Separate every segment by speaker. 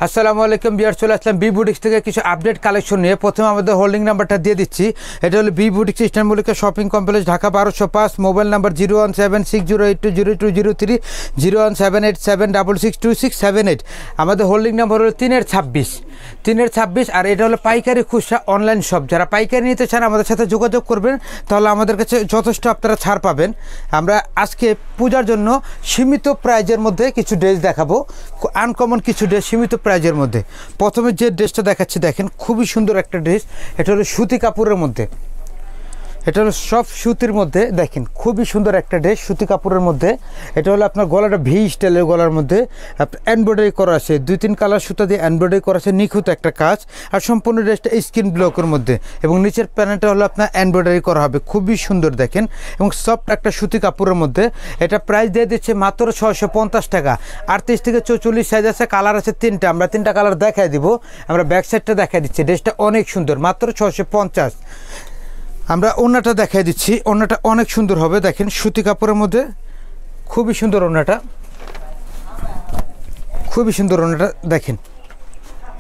Speaker 1: আসসালামু আলাইকুম বিয়ার, চলে আসলাম বি বুটিক্স থেকে কিছু আপডেট কালেকশন নিয়ে। প্রথমে আমাদের হোল্ডিং নাম্বারটা দিয়ে দিচ্ছি। এটা হলো B boutiques eastern Mallika shopping complex, Dhaka 1205। Mobile number 017608203, 01787662678। আমাদের হোল্ডিং নাম্বার হলো 3-26। আর এটা হলো পাইকারি খুচরা অনলাইন শপ। যারা পাইকারি নিতে চান আমাদের সাথে যোগাযোগ করবেন, তাহলে আমাদের কাছে যথেষ্ট আপনারা ছাড় পাবেন। আমরা আজকে পূজার জন্য সীমিত প্রাইজের মধ্যে কিছু ড্রেস দেখাবো, আনকমন কিছু ড্রেস সীমিত প্রাইজের মধ্যে। প্রথমে যে ড্রেসটা দেখাচ্ছি দেখেন, খুবই সুন্দর একটা ড্রেস। এটা হলো সুতি কাপড়ের মধ্যে, এটা হলো সব সুতির মধ্যে। দেখেন খুবই সুন্দর একটা ড্রেস সুতি কাপড়ের মধ্যে। এটা হলো আপনার গলাটা ভি স্টাইলের, গলার মধ্যে আপনার এমব্রয়ডারি করা আছে, 2-3 কালার সুতা দিয়ে এমব্রয়ডারি করা আছে, নিখুঁত একটা কাজ। আর সম্পূর্ণ ড্রেসটা স্কিন ব্লকের মধ্যে, এবং নিচের প্যানেলটা হলো আপনার এমব্রয়ডারি করা হবে, খুবই সুন্দর দেখেন, এবং সফট একটা সুতি কাপড়ের মধ্যে। এটা প্রাইস দিয়ে দিচ্ছে মাত্র 650 টাকা। 38 থেকে 44 সাইজ আছে, কালার আছে 3টা। আমরা 3টা কালার দেখাই দিব, আমরা ব্যাক সাইডটা দেখাই দিচ্ছি। ড্রেসটা অনেক সুন্দর, মাত্র 650। আমরা ওড়নাটা দেখাই দিচ্ছি, ওড়নাটা অনেক সুন্দর হবে দেখেন, সুতি কাপড়ের মধ্যে, খুবই সুন্দর ওড়নাটা, খুবই সুন্দর ওড়নাটা দেখেন,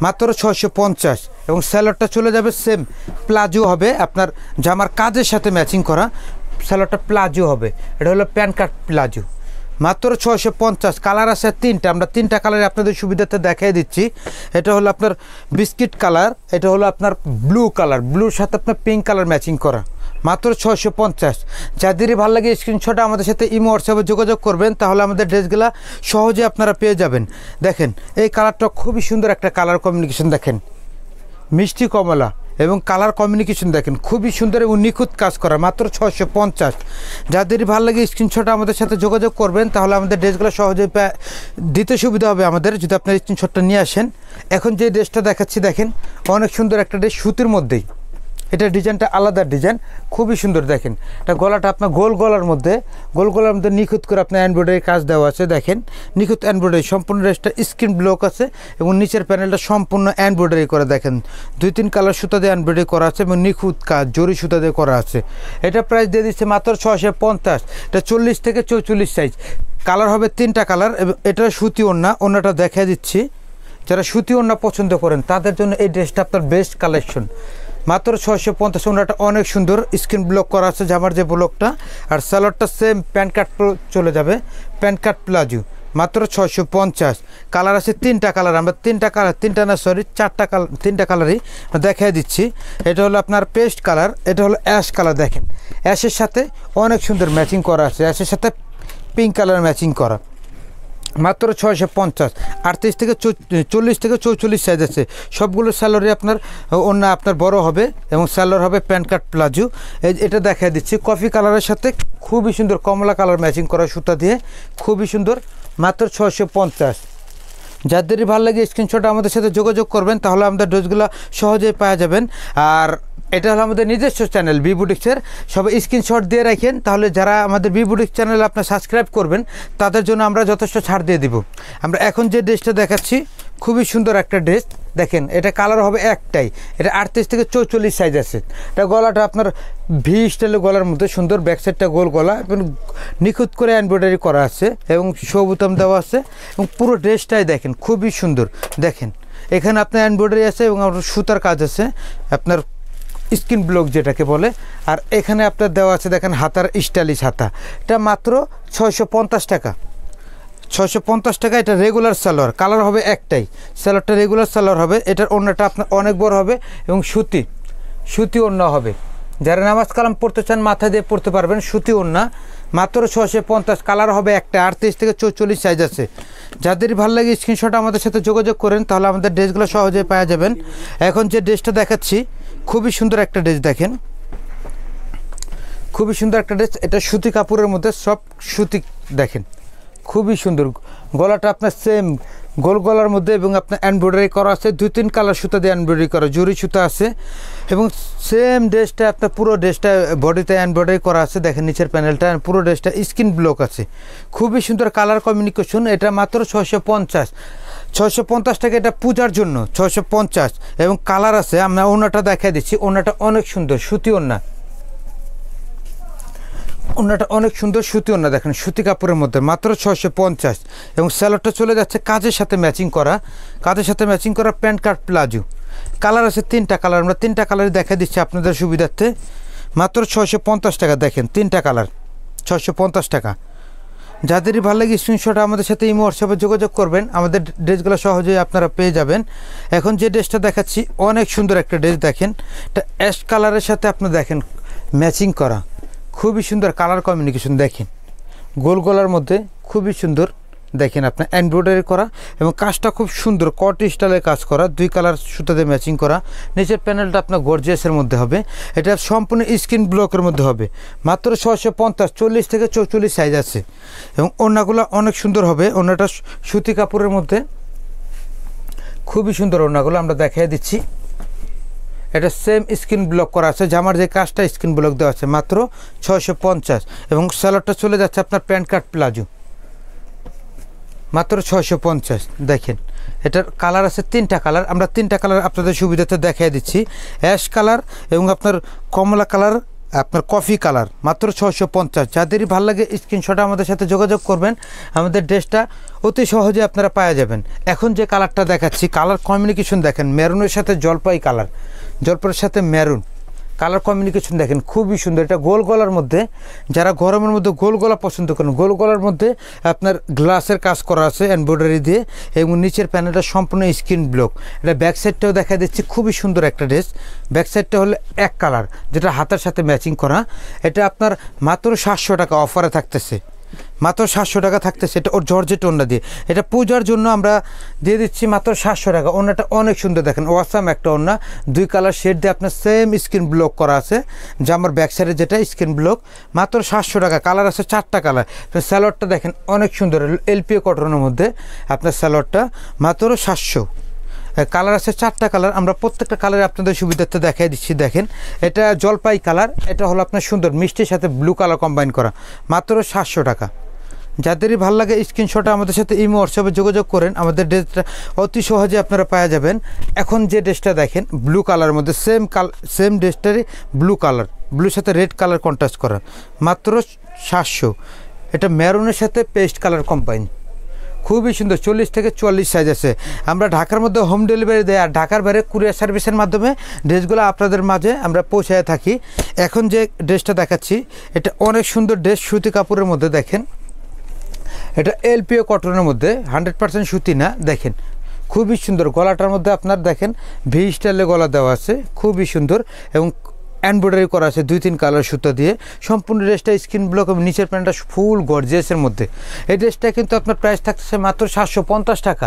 Speaker 1: মাত্র 650। এবং স্যালোয়ারটা চলে যাবে সেম প্লাজো হবে, আপনার জামার কাজের সাথে ম্যাচিং করা স্যালোয়ারটা প্লাজো হবে। এটা হলো প্যান্ট কাট প্লাজো, মাত্র 650। কালার আছে 3টা, আমরা 3টা কালারে আপনাদের সুবিধাতে দেখাই দিচ্ছি। এটা হলো আপনার বিস্কিট কালার, এটা হলো আপনার ব্লু কালার, ব্লুর সাথে আপনার পিঙ্ক কালার ম্যাচিং করা, মাত্র 650। যাদেরই ভালো লাগে স্ক্রিনশটে আমাদের সাথে ইমো হোয়াটসঅ্যাপে যোগাযোগ করবেন, তাহলে আমাদের ড্রেসগুলো সহজে আপনারা পেয়ে যাবেন। দেখেন এই কালারটা খুবই সুন্দর একটা কালার কমিউনিকেশন, দেখেন মিষ্টি কমলা, এবং কালার কমিউনিকেশন দেখেন খুবই সুন্দর এবং নিখুঁত কাজ করা, মাত্র 650। যাদেরই ভালো লাগে স্ক্রিনশটে আমাদের সাথে যোগাযোগ করবেন, তাহলে আমাদের ড্রেসগুলো সহজেই দিতে সুবিধা হবে আমাদের, যদি আপনার স্ক্রিনশটটা নিয়ে আসেন। এখন যে ড্রেসটা দেখাচ্ছি দেখেন, অনেক সুন্দর একটা ড্রেস সুতির মধ্যেই। এটা ডিজাইনটা আলাদা ডিজাইন, খুবই সুন্দর দেখেন। এটা গলাটা আপনার গোল গলার মধ্যে, গোল গলার মধ্যে নিখুঁত করে আপনার এমব্রয়ডারি কাজ দেওয়া আছে, দেখেন নিখুঁত এমব্রয়ডারি। সম্পূর্ণ ড্রেসটা স্ক্রিন ব্লক আছে, এবং নিচের প্যানেলটা সম্পূর্ণ এমব্রয়ডারি করে, দেখেন 2-3 কালার সুতা দিয়ে এমব্রয়ডারি করা আছে, এবং নিখুঁত কাজ জরি সুতা দিয়ে করা আছে। এটা প্রাইস দিয়ে দিচ্ছে মাত্র 650। এটা 40 থেকে 44 সাইজ, কালার হবে 3টা কালার। এবং এটা সুতি ওড়না, ওড়নাটা দেখাই দিচ্ছি। যারা সুতি ওড়না পছন্দ করেন তাদের জন্য এই ড্রেসটা আপনার বেস্ট কালেকশন, মাত্র 650। ওনাটা অনেক সুন্দর স্ক্রিন ব্লক করা আছে জামার যে ব্লকটা। আর সালোয়ারটা সেম প্যান্ট কাট চলে যাবে, প্যান্ট কাট প্লাজো, মাত্র 650। কালার আছে 3টা কালার, আমরা 3টা কালার, 3টা না সরি 4টা কালার, 3টা কালারই দেখাই দিচ্ছি। এটা হলো আপনার পেস্ট কালার, এটা হলো অ্যাশ কালার, দেখেন অ্যাশের সাথে অনেক সুন্দর ম্যাচিং করা আছে, অ্যাশের সাথে পিঙ্ক কালার ম্যাচিং করা, মাত্র 650। 38 থেকে 40 থেকে 44 সাইজ আছে। সবগুলো স্যালোয়ারে আপনার ওড়না আপনার বড় হবে, এবং স্যালোয়ার হবে প্যান্ট কাট প্লাজো। এটা দেখা দিচ্ছি কফি কালারের সাথে খুবই সুন্দর কমলা কালার ম্যাচিং করা সুতা দিয়ে, খুবই সুন্দর, মাত্র 650। যাদেরই ভালো লাগে স্ক্রিনশট আমাদের সাথে যোগাযোগ করবেন, তাহলে আমাদের ড্রেসগুলো সহজেই পাওয়া যাবেন। আর এটা হলো আমাদের নিজস্ব চ্যানেল বি বুটিক্সের, সবাই স্ক্রিনশট দিয়ে রাখেন, তাহলে যারা আমাদের বি বুটিক্স চ্যানেল আপনার সাবস্ক্রাইব করবেন তাদের জন্য আমরা যথেষ্ট ছাড় দিয়ে দিব। আমরা এখন যে ড্রেসটা দেখাচ্ছি খুবই সুন্দর একটা ড্রেস, দেখেন এটা কালার হবে একটাই। এটা 38 থেকে 44 সাইজ আছে। এটা গলাটা আপনার ভি স্টাইলের গলার মধ্যে সুন্দর, ব্যাক সাইডটা গোল গলা, এবং নিখুঁত করে এমব্রয়ডারি করা আছে, এবং শো বুতাম দেওয়া আছে, এবং পুরো ড্রেসটাই দেখেন খুবই সুন্দর। দেখেন এখানে আপনার এমব্রয়ডারি আছে, এবং আপনার সুতার কাজ আছে, আপনার স্কিন ব্লক যেটাকে বলে। আর এখানে আপনার দেওয়া আছে দেখেন হাতার স্টাইলিশ হাতা। এটা মাত্র 650 টাকা, 650 টাকা। এটা রেগুলার সালোয়ার, কালার হবে একটাই, সালোয়ারটা রেগুলার সালোয়ার হবে। এটার ওড়নাটা আপনার অনেক বড় হবে, এবং সুতি ওড়না হবে। যারা নামাজ কালাম পড়তে চান মাথা দিয়ে পড়তে পারবেন, সুতি ওড়না, মাত্র 650। কালার হবে একটা, 38 থেকে 44 সাইজ আছে। যাদের ভালো লাগে স্ক্রিনশট আমাদের সাথে যোগাযোগ করেন, তাহলে আমাদের ড্রেসগুলো সহজেই পাওয়া যাবেন। এখন যে ড্রেসটা দেখাচ্ছি খুবই সুন্দর একটা ড্রেস, দেখেন খুবই সুন্দর একটা ড্রেস। এটা সুতি কাপড়ের মধ্যে, সব সুতি, দেখেন খুবই সুন্দর। গলাটা আপনার সেম গোল গলার মধ্যে, এবং আপনার এমব্রয়ডারি করা আছে, 2-3 কালার সুতা দিয়ে এমব্রয়ডারি করা, জরি সুতা আছে, এবং সেম ড্রেসটা আপনার পুরো ড্রেসটা বডিতে এমব্রয়ডারি করা আছে, দেখেন নিচের প্যানেলটা, পুরো ড্রেসটা স্কিন ব্লক আছে, খুবই সুন্দর কালার কমিউনিকেশন। এটা মাত্র 650 টাকা। এটা পূজার জন্য 650, এবং কালার আছে। আমরা ওড়নাটা দেখাই দিচ্ছি, ওড়নাটা অনেক সুন্দর সুতি ওড়না, ওনাটা অনেক সুন্দর সুতি ওনা, দেখেন সুতি কাপড়ের মধ্যে মাত্র 650। এবং স্যালোডটা চলে যাচ্ছে কাজের সাথে ম্যাচিং করা, কাজের সাথে ম্যাচিং করা প্যান্ট কাট প্লাজো। কালার আছে 3টা কালার, আমরা 3টা কালারই দেখা দিচ্ছি আপনাদের সুবিধার্থে। মাত্র 650 টাকা, দেখেন 3টা কালার 650 টাকা। যাদেরই ভালো লাগে স্ক্রিনশট আমাদের সাথে ইমো হোয়াটসঅ্যাপে যোগাযোগ করবেন, আমাদের ড্রেসগুলো সহজেই আপনারা পেয়ে যাবেন। এখন যে ড্রেসটা দেখাচ্ছি অনেক সুন্দর একটা ড্রেস, দেখেন এটা অ্যাশ কালারের সাথে আপনি দেখেন ম্যাচিং করা, খুবই সুন্দর কালার কমিউনিকেশন। দেখেন গোল গলার মধ্যে খুবই সুন্দর, দেখেন আপনার এমব্রয়ডারি করা এবং কাজটা খুব সুন্দর কট স্টাইলের কাজ করা, 2 কালার সুতা দিয়ে ম্যাচিং করা। নিচের প্যানেলটা আপনার গর্জিয়াসের মধ্যে হবে, এটা সম্পূর্ণ স্কিন ব্লকের মধ্যে হবে। মাত্র 650, 40 থেকে 44 সাইজ আছে। এবং ওড়নাগুলো অনেক সুন্দর হবে, ওড়নাটা সুতি কাপড়ের মধ্যে খুবই সুন্দর ওড়নাগুলো আমরা দেখিয়ে দিচ্ছি। এটা সেম স্কিন ব্লক করা আছে, জামার যে কাজটা স্কিন ব্লক দেওয়া আছে। মাত্র 650 এবং স্যালোডটা চলে যাচ্ছে আপনার প্যান্ট কাট প্লাজো, মাত্র 650। দেখেন এটার কালার আছে 3টা কালার, আমরা 3টা কালার আপনাদের সুবিধাতে দেখিয়ে দিচ্ছি। অ্যাশ কালার এবং আপনার কমলা কালার, আপনার কফি কালার, মাত্র 650। যাদেরই ভালো লাগে স্ক্রিনশটে আমাদের সাথে যোগাযোগ করবেন, আমাদের ড্রেসটা অতি সহজে আপনারা পাওয়া যাবেন। এখন যে কালারটা দেখাচ্ছি, কালার কমিউনিকেশন দেখেন, মেরুনের সাথে জলপাই কালার, জলপাইয়ের সাথে মেরুন কালার কমিউনিকেশন দেখেন খুবই সুন্দর। এটা গোল গলার মধ্যে, যারা গরমের মধ্যে গোল গলা পছন্দ করেন, গোল গলার মধ্যে আপনার গ্লাসের কাজ করা আছে এমব্রয়ডারি দিয়ে এবং নিচের প্যানেলটা সম্পূর্ণ স্কিন ব্লক। এটা ব্যাক সাইডটাও দেখা দিচ্ছে, খুবই সুন্দর একটা ড্রেস। ব্যাক সাইডটা হলো এক কালার, যেটা হাতের সাথে ম্যাচিং করা। এটা আপনার মাত্র 700 টাকা অফারে থাকতেছে, মাত্র 700 টাকা থাকতেছে। এটা ওর জর্জেট ওড়না দিয়ে, এটা পূজার জন্য আমরা দিয়ে দিচ্ছি মাত্র 700 টাকা। ওড়নাটা অনেক সুন্দর, দেখেন ওয়াসাম একটা ওড়না, 2 কালার শেড দিয়ে আপনার সেম স্কিন ব্লক করা আছে, জামার ব্যাক সাইডে যেটা স্কিন ব্লক, মাত্র 700 টাকা। কালার আছে 4টা কালার। স্যালোডটা দেখেন অনেক সুন্দর, এলপিএ কটনের মধ্যে আপনার স্যালোডটা মাত্র 700। কালার আছে 4টা কালার, আমরা প্রত্যেকটা কালারে আপনাদের সুবিধার্থে দেখাই দিচ্ছি। দেখেন এটা জলপাই কালার, এটা হলো আপনার সুন্দর মিষ্টির সাথে ব্লু কালার কম্বাইন করা, মাত্র 700 টাকা। যাদেরই ভালো লাগে স্ক্রিনশটে আমাদের সাথে ইমো হোয়াটসঅ্যাপে যোগাযোগ করেন, আমাদের ড্রেসটা অতি সহজে আপনারা পাওয়া যাবেন। এখন যে ড্রেসটা দেখেন ব্লু কালারের মধ্যে, সেম ড্রেসটারই ব্লু কালার, ব্লুর সাথে রেড কালার কন্ট্রাস্ট করা, মাত্র 700। এটা মেরুনের সাথে পেস্ট কালার কম্বাইন, খুবই সুন্দর, 40 থেকে 44 সাইজ আছে। আমরা ঢাকার মধ্যে হোম ডেলিভারি দেয়, আর ঢাকার বাইরে কুরিয়ার সার্ভিসের মাধ্যমে ড্রেসগুলো আপনাদের মাঝে আমরা পৌঁছায় থাকি। এখন যে ড্রেসটা দেখাচ্ছি এটা অনেক সুন্দর ড্রেস, সুতি কাপড়ের মধ্যে। দেখেন এটা এলপিও কটনের মধ্যে, 100% সুতি না। দেখেন খুবই সুন্দর, গলাটার মধ্যে আপনার দেখেন ভি স্টাইলে গলা দেওয়া আছে, খুবই সুন্দর এবং এমব্রয়ডারি করা আছে 2-3 কালার সুতো দিয়ে। সম্পূর্ণ ড্রেসটা স্কিন ব্লক এবং নিচের প্যান্টটা ফুল গর্জিয়াসের মধ্যে। এই ড্রেসটা কিন্তু আপনার প্রাইস থাকছে মাত্র 750 টাকা।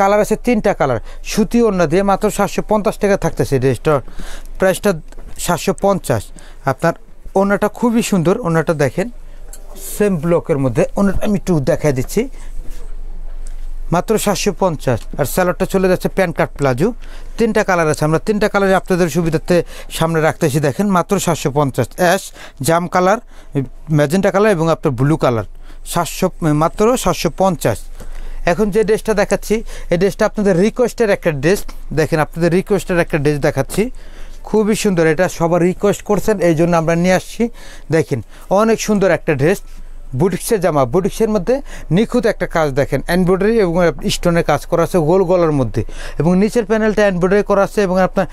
Speaker 1: কালার আছে 3টা কালার, সুতি ওড়না দিয়ে মাত্র 750 টাকা থাকতেছে। ড্রেসটার প্রাইসটা 750। আপনার ওড়নাটা খুবই সুন্দর, ওড়নাটা দেখেন সেম ব্লকের মধ্যে। ওড়নাটা আমি একটু দেখাই দিচ্ছি, মাত্র 750। আর স্যালোডটা চলে যাচ্ছে প্যান্ট কাট প্লাজো, 3টা কালার আছে, আমরা 3টা কালারে আপনাদের সুবিধার্থে সামনে রাখতেছি। দেখেন মাত্র 750। অ্যাশ, জাম কালার, ম্যাজেন্টা কালার এবং আপনার ব্লু কালার, মাত্র 750। এখন যে ড্রেসটা দেখাচ্ছি এই ড্রেসটা আপনাদের রিকোয়েস্টের একটা ড্রেস। দেখেন আপনাদের রিকোয়েস্টের একটা ড্রেস দেখাচ্ছি, খুবই সুন্দর। এটা সবার রিকোয়েস্ট করছেন, এই জন্য আমরা নিয়ে আসছি। দেখেন অনেক সুন্দর একটা ড্রেস, বুটিক্সের জামা, বুটিক্সের মধ্যে নিখুঁত একটা কাজ। দেখেন এমব্রয়ডারি এবং স্টোনের কাজ করা আছে গোল গলার মধ্যে, এবং নিচের প্যানেলটা এমব্রয়ডারি করা আছে এবং আপনার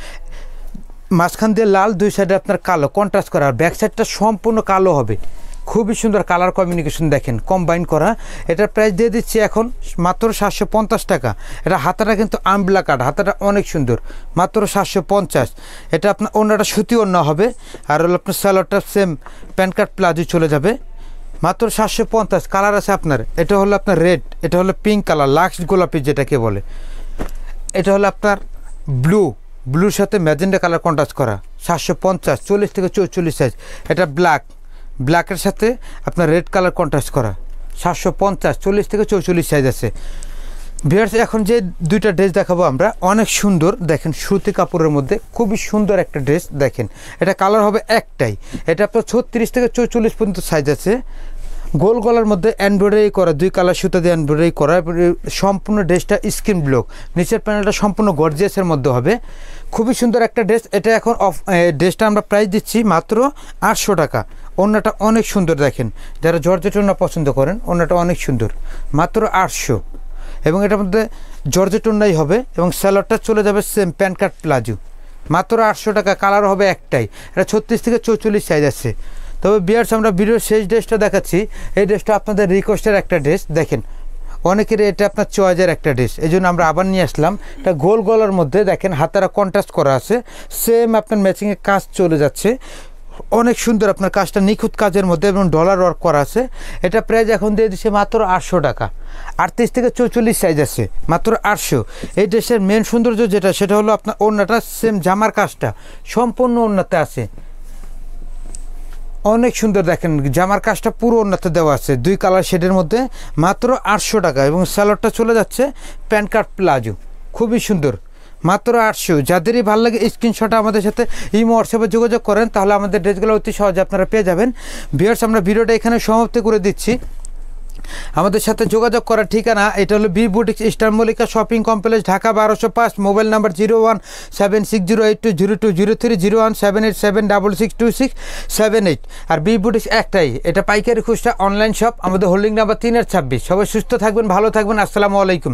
Speaker 1: মাঝখান দিয়ে লাল, 2 সাইডে আপনার কালো কন্ট্রাস্ট করা। আর ব্যাক সাইডটা সম্পূর্ণ কালো হবে, খুবই সুন্দর কালার কমিউনিকেশন দেখেন কম্বাইন করা। এটার প্রাইস দিয়ে দিচ্ছি এখন মাত্র 750 টাকা। এটা হাতাটা কিন্তু আমব্লা কাট, হাতাটা অনেক সুন্দর, মাত্র 750। এটা আপনার ওড়নাটা সুতি ওড়না হবে, আর হলো আপনার স্যালোডটা সেম প্যান্ট কাট প্লাজো চলে যাবে, মাত্র 750। কালার আছে আপনার, এটা হলো আপনার রেড, এটা হলো পিঙ্ক কালার, লাক্স গোলাপি যেটাকে বলে। এটা হলো আপনার ব্লুর সাথে ম্যাজেন্টা কালার কন্ট্রাস্ট করা, 750, 40 থেকে 44 সাইজ। এটা ব্ল্যাকের সাথে আপনার রেড কালার কন্ট্রাস্ট করা, 750, 40 থেকে 44 সাইজ আছে। ভিউয়ার্স এখন যে 2টা ড্রেস দেখাবো আমরা, অনেক সুন্দর। দেখেন সুতি কাপড়ের মধ্যে খুবই সুন্দর একটা ড্রেস। দেখেন এটা কালার হবে একটাই, এটা আপনার 36 থেকে 44 পর্যন্ত সাইজ আছে। গোল গলার মধ্যে এমব্রয়ডারি করা, 2 কালার সুতা দিয়ে এমব্রয়ডারি করা। সম্পূর্ণ ড্রেসটা স্কিন ব্লক, নিচের প্যানেলটা সম্পূর্ণ গর্জিয়াসের মধ্যে হবে, খুবই সুন্দর একটা ড্রেস। এটা এখন ড্রেসটা আমরা প্রাইস দিচ্ছি মাত্র 800 টাকা। ওড়নাটা অনেক সুন্দর দেখেন, যারা জর্জেট ওড়না পছন্দ করেন ওড়নাটা অনেক সুন্দর, মাত্র 800। এবং এটার মধ্যে জর্জেট ওড়নাই হবে এবং স্যালোয়ারটা চলে যাবে সেম প্যান্ট কাট প্লাজো, মাত্র 800 টাকা। কালার হবে একটাই, এটা 36 থেকে 44 সাইজ আছে। তবে ভিউয়ার্স আমরা ভিডিওর শেষ ড্রেসটা দেখাচ্ছি। এই ড্রেসটা আপনাদের রিকোয়েস্টের একটা ড্রেস, দেখেন অনেকের এটা আপনার চয়েজের একটা ড্রেস, এই জন্য আমরা আবার নিয়ে আসলাম। এটা গোল গলার মধ্যে দেখেন হাতারা কন্ট্রাস্ট করা আছে, সেম আপনার ম্যাচিংয়ে কাজ চলে যাচ্ছে, অনেক সুন্দর আপনার কাজটা নিখুঁত কাজের মধ্যে এবং ডলার ওয়ার্ক করা আছে। এটা প্রাইস এখন দিয়ে দিচ্ছে মাত্র 800 টাকা। 38 থেকে 44 সাইজ আছে, মাত্র 800। এই ড্রেসের মেন সৌন্দর্য যেটা সেটা হলো আপনার ওড়নাটা সেম জামার কাজটা সম্পূর্ণ ওড়নাতে আছে, অনেক সুন্দর দেখেন জামার কাজটা পুরো ওড়নাতে দেওয়া আছে 2 কালার শেডের মধ্যে, মাত্র 800 টাকা। এবং স্যালোয়ারটা চলে যাচ্ছে প্যান্ট কাট প্লাজো, খুবই সুন্দর, মাত্র 800। যাদেরই ভালো লাগে স্ক্রিনশটে আমাদের সাথে ইমো হোয়াটসঅ্যাপে যোগাযোগ করেন, তাহলে আমাদের ড্রেসগুলো অতি সহজে আপনারা পেয়ে যাবেন। ভিউয়ার্স আমরা ভিডিওটা এখানে সমাপ্ত করে দিচ্ছি। আমাদের সাথে যোগাযোগ করার ঠিকানা এটা হলো B boutiques, eastern Mallika shopping complex, Dhaka 1205। Mobile number 0176028203, 017876662678। আর বি বুটিক্স একটাই, এটা পাইকারি খুচরা অনলাইন শপ, আমাদের হোল্ডিং নাম্বার 3 আর 26। সবাই সুস্থ থাকবেন, ভালো থাকবেন, আসসালামু আলাইকুম।